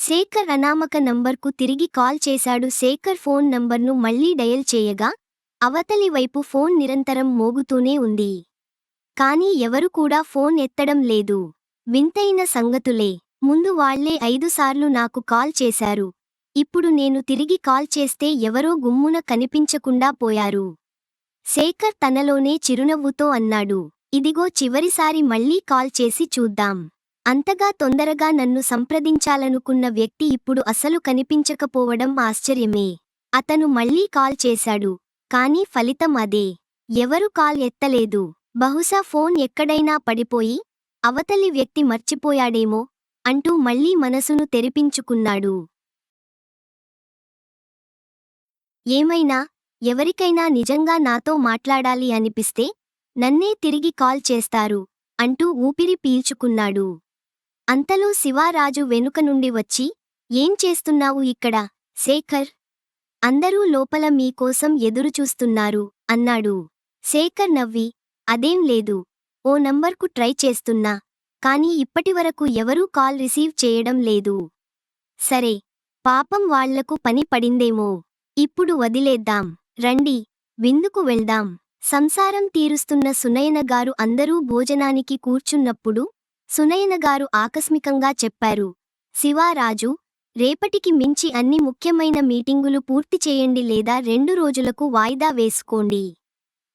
శేఖర్ అనామక నంబర్కు తిరిగి కాల్ చేశాడు. శేఖర్ ఫోన్ నంబర్ను మళ్లీ డయల్ చేయగా అవతలి వైపు ఫోన్ నిరంతరం మోగుతూనే ఉంది. కానీ ఎవరు కూడా ఫోన్ ఎత్తడం లేదు. వింతైన సంగతులే. ముందు వాళ్లే 5 సార్లు నాకు కాల్ చేశారు. ఇప్పుడు నేను తిరిగి కాల్ చేస్తే ఎవరో గుమ్మున కనిపించకుండా పోయారు. శేఖర్ తనలోనే చిరునవ్వుతో అన్నాడు. ఇదిగో చివరిసారి మళ్లీ కాల్ చేసి చూద్దాం. అంతగా తొందరగా నన్ను సంప్రదించాలనుకున్న వ్యక్తి ఇప్పుడు అసలు కనిపించకపోవడం ఆశ్చర్యమే. అతను మళ్లీ కాల్ చేశాడు. కానీ ఫలితం అదే. ఎవరు కాల్ ఎత్తలేదు. బహుశా ఫోన్ ఎక్కడైనా పడిపోయి అవతలి వ్యక్తి మర్చిపోయాడేమో అంటూ మళ్లీ మనసును తెరిపించుకున్నాడు. ఏమైనా ఎవరికైనా నిజంగా నాతో మాట్లాడాలి అనిపిస్తే నన్నే తిరిగి కాల్ చేస్తారు అంటూ ఊపిరి పీల్చుకున్నాడు. అంతలో శివారాజు వెనుక నుండి వచ్చి, ఏం చేస్తున్నావు ఇక్కడ, శేఖర్? అందరూ లోపల మీకోసం ఎదురుచూస్తున్నారు అన్నాడు. శేఖర్ నవ్వి, అదేం లేదు. ఓ నంబర్కు ట్రై చేస్తున్నా. కానీ ఇప్పటివరకు ఎవరూ కాల్ రిసీవ్ చేయడం లేదు. సరే, పాపం వాళ్లకు పని పడిందేమో. ఇప్పుడు వదిలేద్దాం. రండి, విందుకు వెళ్దాం. సంసారం తీరుస్తున్న సునయనగారు అందరూ భోజనానికి కూర్చున్నప్పుడు సునయనగారు ఆకస్మికంగా చెప్పారు. శివారాజు, రేపటికి మించి అన్ని ముఖ్యమైన మీటింగులు పూర్తి చేయండి లేదా 2 రోజులకు వాయిదా వేసుకోండి.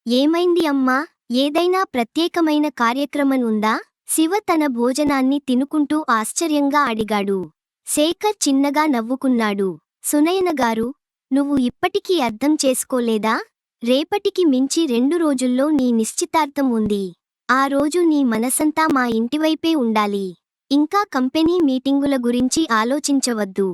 ఏమైంది అమ్మా? ఏదైనా ప్రత్యేకమైన కార్యక్రమం ఉందా? శివ తన భోజనాన్ని తినుకుంటూ ఆశ్చర్యంగా అడిగాడు. శేఖర్ చిన్నగా నవ్వుకున్నాడు. సునయనగారు, నువ్వు ఇప్పటికీ అర్థం చేసుకోలేదా? రేపటికి మించి 2 రోజుల్లో నీ నిశ్చితార్థం ఉంది. ఆ రోజు నీ మనసంతా మా ఇంటివైపే ఉండాలి. ఇంకా కంపెనీ మీటింగుల గురించి ఆలోచించవద్దు.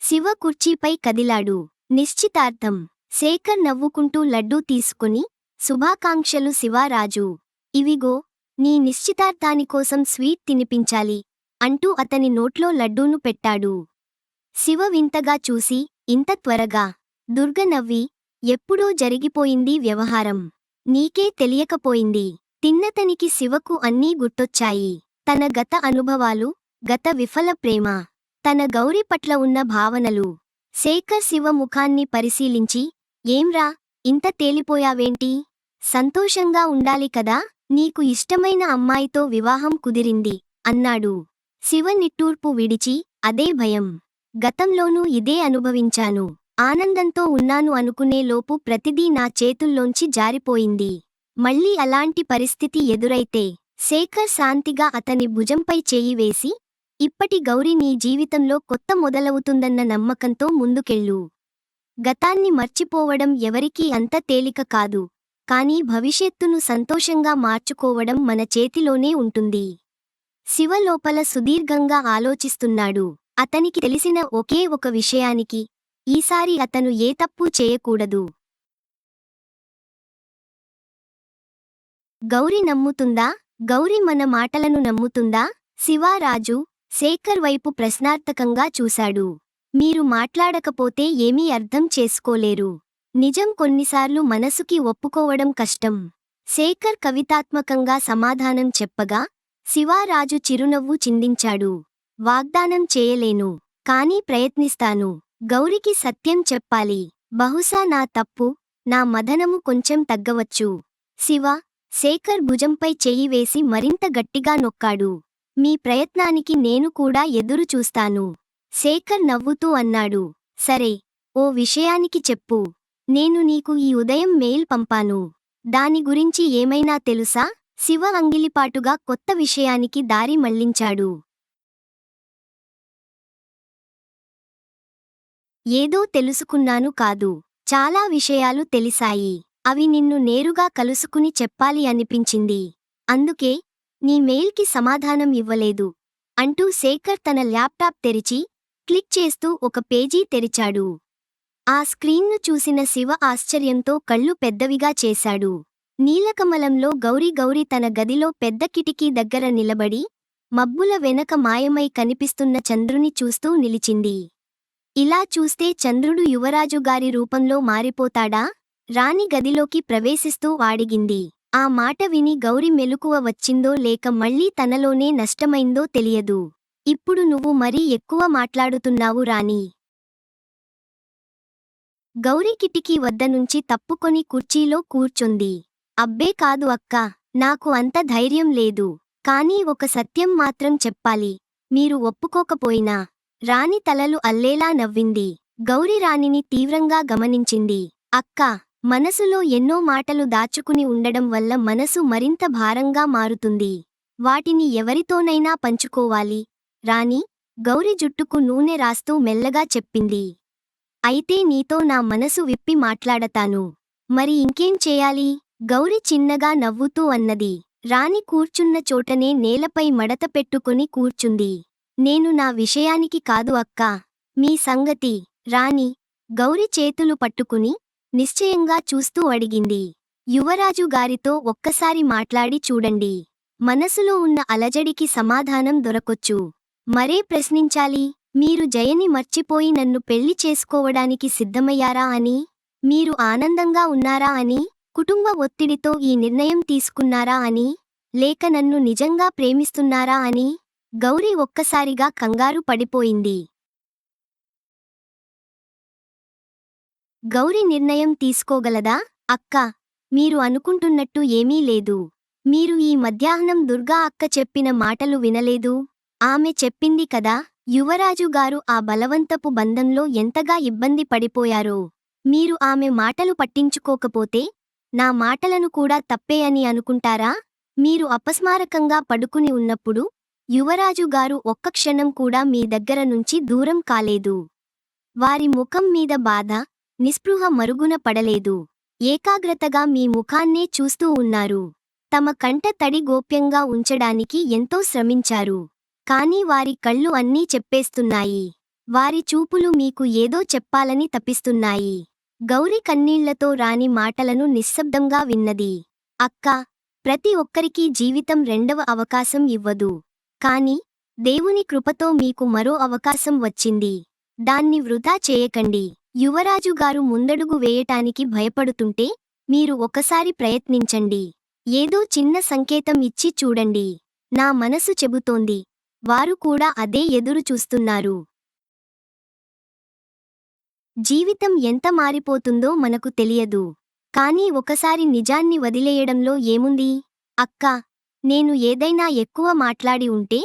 శివ కుర్చీపై కదిలాడు. నిశ్చితార్థం. శేఖర్ నవ్వుకుంటూ లడ్డూ తీసుకుని, శుభాకాంక్షలు శివారాజు. ఇవిగో, నీ నిశ్చితార్థానికోసం స్వీట్ తినిపించాలి అంటూ అతని నోట్లో లడ్డూను పెట్టాడు. శివ వింతగా చూసి, ఇంత త్వరగా? దుర్గ నవ్వి, ఎప్పుడో జరిగిపోయింది వ్యవహారం. నీకే తెలియకపోయింది. తిన్నతనికి శివకు అన్నీ గుర్తొచ్చాయి. తన గత అనుభవాలు, గత విఫల ప్రేమ, తన గౌరి పట్ల ఉన్న భావనలు. శేఖర్ శివ ముఖాన్ని పరిశీలించి, ఏంరా, ఇంత తేలిపోయావేంటి? సంతోషంగా ఉండాలి కదా, నీకు ఇష్టమైన అమ్మాయితో వివాహం కుదిరింది అన్నాడు. శివ నిట్టూర్పు విడిచి, అదే భయం. గతంలోనూ ఇదే అనుభవించాను. ఆనందంతో ఉన్నాను అనుకునే లోపు ప్రతిదీ నా చేతుల్లోంచి జారిపోయింది. మళ్ళీ అలాంటి పరిస్థితి ఎదురైతే? శేఖర్ శాంతిగా అతని భుజంపై చెయ్యి వేసి, ఇప్పటి గౌరి నీ జీవితంలో కొత్త మొదలవుతుందన్న నమ్మకంతో ముందుకెళ్ళు. గతాన్ని మర్చిపోవడం ఎవరికీ అంత తేలిక కాదు. కానీ భవిష్యత్తును సంతోషంగా మార్చుకోవడం మన చేతిలోనే ఉంటుంది. శివ లోపల సుదీర్ఘంగా ఆలోచిస్తున్నాడు. అతనికి తెలిసిన ఒకే ఒక విషయానికి, ఈసారి అతను ఏ తప్పూ చేయకూడదు. గౌరి నమ్ముతుందా? గౌరి మన మాటలను నమ్ముతుందా? శివారాజు శేఖర్ వైపు ప్రశ్నార్థకంగా చూశాడు. మీరు మాట్లాడకపోతే ఏమీ అర్థం చేసుకోలేరు. నిజం కొన్నిసార్లు మనసుకి ఒప్పుకోవడం కష్టం. శేఖర్ కవితాత్మకంగా సమాధానం చెప్పగా శివారాజు చిరునవ్వు చిందించాడు. వాగ్దానం చేయలేను. కానీ ప్రయత్నిస్తాను. గౌరికి సత్యం చెప్పాలి. బహుశా నా తప్పు, నా మదనము కొంచెం తగ్గవచ్చు. శివ శేఖర్ భుజంపై చెయ్యి వేసి మరింత గట్టిగా నొక్కాడు. మీ ప్రయత్నానికి నేను కూడా ఎదురు చూస్తాను. శేఖర్ నవ్వుతూ అన్నాడు. సరే, ఓ విషయానికి చెప్పు. నేను నీకు ఈ ఉదయం మెయిల్ పంపాను. దాని గురించి ఏమైనా తెలుసా? శివ అంగిలిపాటుగా కొత్త విషయానికి దారి మళ్లించాడు. ఏదో తెలుసుకున్నాను కాదు, చాలా విషయాలు తెలిసాయి. అవి నిన్ను నేరుగా కలుసుకుని చెప్పాలి అనిపించింది. అందుకే నీ మెయిల్కి సమాధానం ఇవ్వలేదు అంటూ శేఖర్ తన ల్యాప్టాప్ తెరిచి క్లిక్ చేస్తూ ఒక పేజీ తెరిచాడు. ఆ స్క్రీన్ను చూసిన శివ ఆశ్చర్యంతో కళ్ళు పెద్దవిగా చేశాడు. నీలకమలంలో గౌరి తన గదిలో పెద్ద కిటికీ దగ్గర నిలబడి మబ్బుల వెనక మాయమై కనిపిస్తున్న చంద్రుని చూస్తూ నిలిచింది. ఇలా చూస్తే చంద్రుడు యువరాజుగారి రూపంలో మారిపోతాడా? రాణి గదిలోకి ప్రవేశిస్తూ అడిగింది. ఆ మాట విని గౌరి మెలకువ వచ్చిందో లేక మళ్ళీ తనలోనే నష్టమైందో తెలియదు. ఇప్పుడు నువ్వు మరీ ఎక్కువ మాట్లాడుతున్నావు రాణి. గౌరి కిటికీ వద్ద నుంచి తప్పుకొని కుర్చీలో కూర్చుంది. అబ్బే కాదు అక్కా, నాకు అంత ధైర్యం లేదు. కానీ ఒక సత్యం మాత్రం చెప్పాలి. మీరు ఒప్పుకోకపోయినా. రాణి తలలు అల్లేలా నవ్వింది. గౌరి రాణిని తీవ్రంగా గమనించింది. అక్కా, మనసులో ఎన్నో మాటలు దాచుకుని ఉండడం వల్ల మనసు మరింత భారంగా మారుతుంది. వాటిని ఎవరితోనైనా పంచుకోవాలి. రాణి, గౌరి జుట్టుకు నూనె రాస్తూ మెల్లగా చెప్పింది. అయితే నీతో నా మనసు విప్పి మాట్లాడతాను. మరి ఇంకేం చేయాలి? గౌరి చిన్నగా నవ్వుతూ అన్నది. రాణి కూర్చున్న చోటనే నేలపై మడత పెట్టుకుని కూర్చుంది. నేను నా విషయానికి కాదు అక్కా, మీ సంగతి. రాణి, గౌరి చేతులు పట్టుకుని నిశ్చయంగా చూస్తూ అడిగింది. యువరాజు గారితో ఒక్కసారి మాట్లాడి చూడండి. మనసులో ఉన్న అలజడికి సమాధానం దొరకొచ్చు. మరే ప్రశ్నించాలి? మీరు జయని మర్చిపోయి నన్ను పెళ్లి చేసుకోవడానికి సిద్ధమయ్యారా అని? మీరు ఆనందంగా ఉన్నారా అని? కుటుంబ ఒత్తిడితో ఈ నిర్ణయం తీసుకున్నారా అని? లేక నన్ను నిజంగా ప్రేమిస్తున్నారా అని? గౌరి ఒక్కసారిగా కంగారు పడిపోయింది. గౌరి నిర్ణయం తీసుకోగలదా? అక్కా, మీరు అనుకుంటున్నట్టు ఏమీ లేదు. మీరు ఈ మధ్యాహ్నం దుర్గా అక్క చెప్పిన మాటలు వినలేదు? ఆమె చెప్పింది కదా, యువరాజు గారు ఆ బలవంతపు బంధంలో ఎంతగా ఇబ్బంది పడిపోయారో. మీరు ఆమె మాటలు పట్టించుకోకపోతే నా మాటలను కూడా తప్పే అని అనుకుంటారా? మీరు అపస్మారకంగా పడుకుని ఉన్నప్పుడు యువరాజు గారు ఒక్క క్షణం కూడా మీ దగ్గర నుంచి దూరం కాలేదు. వారి ముఖం మీద బాధ, నిస్పృహ మరుగున పడలేదు. ఏకాగ్రతగా మీ ముఖాన్నే చూస్తూ ఉన్నారు. తమ కంట తడి గోప్యంగా ఉంచడానికి ఎంతో శ్రమించారు. కానీ వారి కళ్ళు అన్నీ చెప్పేస్తున్నాయి. వారి చూపులు మీకు ఏదో చెప్పాలని తపిస్తున్నాయి. గౌరి కన్నీళ్లతో రాణి మాటలను నిశ్శబ్దంగా విన్నది. అక్కా, ప్రతి ఒక్కరికీ జీవితం రెండవ అవకాశం ఇవ్వదు. కాని దేవుని కృపతో మీకు మరో అవకాశం వచ్చింది. దాన్ని వృధా చేయకండి. యువరాజు గారు ముందడుగు వేయటానికి భయపడుతుంటే మీరు ఒకసారి ప్రయత్నించండి. ఏదో చిన్న సంకేతం ఇచ్చి చూడండి. నా మనసు చెబుతోంది, వారు కూడా అదే ఎదురు చూస్తున్నారు. జీవితం ఎంత మారిపోతుందో మనకు తెలియదు. కానీ ఒకసారి నిజాన్ని వదిలేయడంలో ఏముంది? అక్కా, నేను ఏదైనా ఎక్కువ మాట్లాడి ఉంటే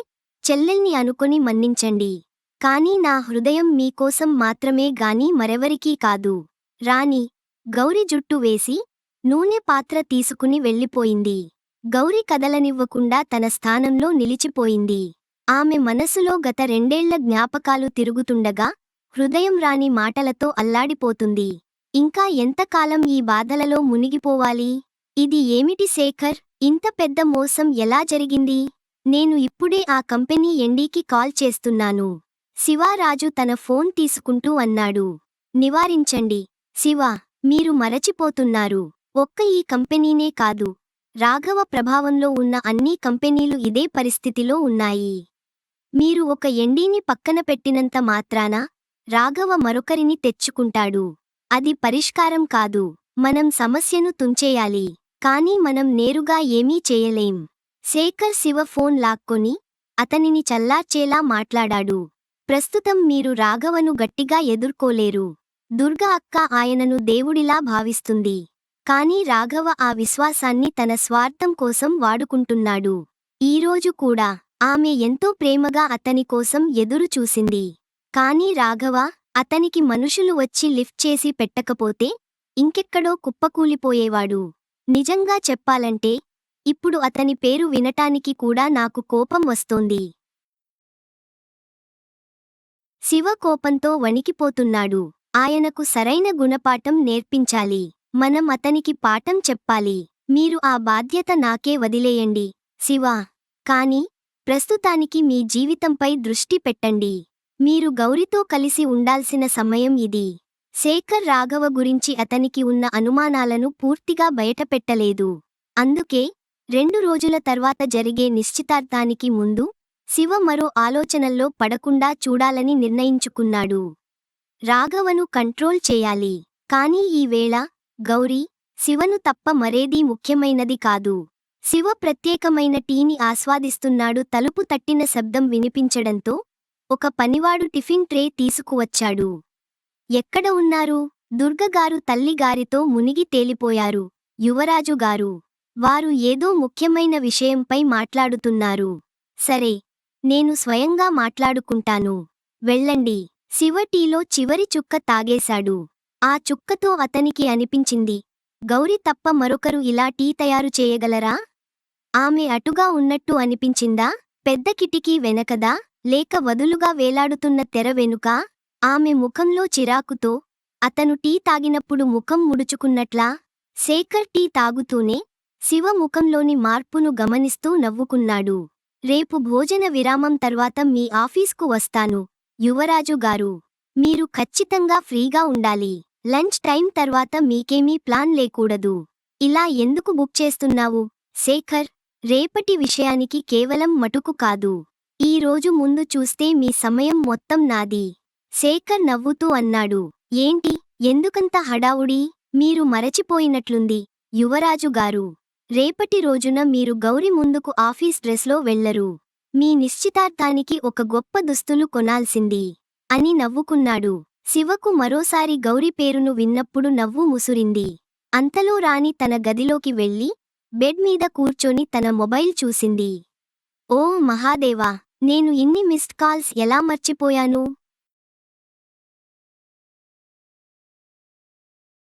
చెల్లెల్ని అనుకొని మన్నించండి. కానీ నా హృదయం మీకోసం మాత్రమే గాని మరెవరికీ కాదు. రాణి, గౌరి జుట్టు వేసి నూనె పాత్ర తీసుకుని వెళ్ళిపోయింది. గౌరి కదలనివ్వకుండా తన స్థానంలో నిలిచిపోయింది. ఆమె మనసులో గత 2 ఏళ్ల జ్ఞాపకాలు తిరుగుతుండగా హృదయం రాణి మాటలతో అల్లాడిపోతుంది. ఇంకా ఎంతకాలం ఈ బాధలలో మునిగిపోవాలి? ఇది ఏమిటి శేఖర్, ఇంత పెద్ద మోసం ఎలా జరిగింది? నేను ఇప్పుడే ఆ కంపెనీ ఎండీకి కాల్ చేస్తున్నాను. శివారాజు తన ఫోన్ తీసుకుంటూ అన్నాడు. నివారించండి. శివా, మీరు మరచిపోతున్నారు. ఒక్క ఈ కంపెనీనే కాదు, రాఘవ ప్రభావంలో ఉన్న అన్ని కంపెనీలు ఇదే పరిస్థితిలో ఉన్నాయి. మీరు ఒక ఎండీని పక్కన పెట్టినంత మాత్రాన రాఘవ మరొకరిని తెచ్చుకుంటాడు. అది పరిష్కారం కాదు. మనం సమస్యను తుంచేయాలి. కానీ మనం నేరుగా ఏమీ చేయలేం. శేఖర్ శివ ఫోన్ లాక్కొని అతనిని చల్లార్చేలా మాట్లాడాడు. ప్రస్తుతం మీరు రాఘవను గట్టిగా ఎదుర్కోలేరు. దుర్గా అక్క ఆయనను దేవుడిలా భావిస్తుంది. కానీ రాఘవ ఆ విశ్వాసాన్ని తన స్వార్థం కోసం వాడుకుంటున్నాడు. ఈరోజు కూడా ఆమె ఎంతో ప్రేమగా అతని కోసం ఎదురు చూసింది. కానీ రాఘవ, అతనికి మనుషులు వచ్చి లిఫ్ట్ చేసి పెట్టకపోతే ఇంకెక్కడో కుప్పకూలిపోయేవాడు. నిజంగా చెప్పాలంటే ఇప్పుడు అతని పేరు వినటానికి కూడా నాకు కోపం వస్తోంది. శివ కోపంతో వణికిపోతున్నాడు. ఆయనకు సరైన గుణపాఠం నేర్పించాలి. మనం అతనికి పాఠం చెప్పాలి. మీరు ఆ బాధ్యత నాకే వదిలేయండి, శివా. కానీ ప్రస్తుతానికి మీ జీవితంపై దృష్టి పెట్టండి. మీరు గౌరితో కలిసి ఉండాల్సిన సమయం ఇది. శేఖర్ రాఘవ గురించి అతనికి ఉన్న అనుమానాలను పూర్తిగా బయటపెట్టలేదు. అందుకే 2 రోజుల తర్వాత జరిగే నిశ్చితార్థానికి ముందు శివ మరో ఆలోచనల్లో పడకుండా చూడాలని నిర్ణయించుకున్నాడు. రాఘవను కంట్రోల్ చేయాలి. కానీ ఈ వేళ గౌరీ, శివను తప్ప మరేదీ ముఖ్యమైనది కాదు. శివ ప్రత్యేకమైన టీని ఆస్వాదిస్తున్నాడు. తలుపు తట్టిన శబ్దం వినిపించడంతో ఒక పనివాడు టిఫిన్ ట్రే తీసుకువచ్చాడు. ఎక్కడ ఉన్నారు? దుర్గగారు తల్లిగారితో మునిగి తేలిపోయారు. యువరాజుగారు, వారు ఏదో ముఖ్యమైన విషయంపై మాట్లాడుతున్నారు. సరే, నేను స్వయంగా మాట్లాడుకుంటాను. వెళ్ళండి. శివ టీలో చివరి చుక్క తాగేశాడు. ఆ చుక్కతో అతనికి అనిపించింది, గౌరి తప్ప మరొకరు ఇలా టీ తయారు చేయగలరా? ఆమె అటుగా ఉన్నట్టు అనిపించిందా? పెద్ద కిటికీ వెనకదా, లేక వదులుగా వేలాడుతున్న తెర వెనుకా? ఆమె ముఖంలో చిరాకుతో, అతను టీ తాగినప్పుడు ముఖం ముడుచుకున్నట్లా? శేఖర్ టీ తాగుతూనే శివ ముఖంలోని మార్పును గమనిస్తూ నవ్వుకున్నాడు. రేపు భోజన విరామం తర్వాత మీ ఆఫీస్కు వస్తాను, యువరాజు గారు. మీరు ఖచ్చితంగా ఫ్రీగా ఉండాలి. లంచ్ టైం తర్వాత మీకేమీ ప్లాన్ లేకూడదు. ఇలా ఎందుకు బుక్ చేస్తున్నావు? శేఖర్, రేపటి విషయానికి కేవలం మటుకు కాదు. ఈ రోజు ముందు చూస్తే మీ సమయం మొత్తం నాది. శేఖర్ నవ్వుతూ అన్నాడు. ఏంటి, ఎందుకంత హడావుడి? మీరు మరచిపోయినట్లుంది, యువరాజు గారు. రేపటి రోజున మీరు గౌరి ముందుకు ఆఫీస్ డ్రెస్లో వెళ్లరు. మీ నిశ్చితార్థానికి ఒక గొప్ప దుస్తులు కొనాల్సింది అని నవ్వుకున్నాడు. శివకు మరోసారి గౌరి పేరును విన్నప్పుడు నవ్వు ముసురింది. అంతలో రాణి తన గదిలోకి వెళ్లి బెడ్ మీద కూర్చొని తన మొబైల్ చూసింది. ఓ మహాదేవా, నేను ఇన్ని మిస్డ్ కాల్స్ ఎలా మర్చిపోయాను?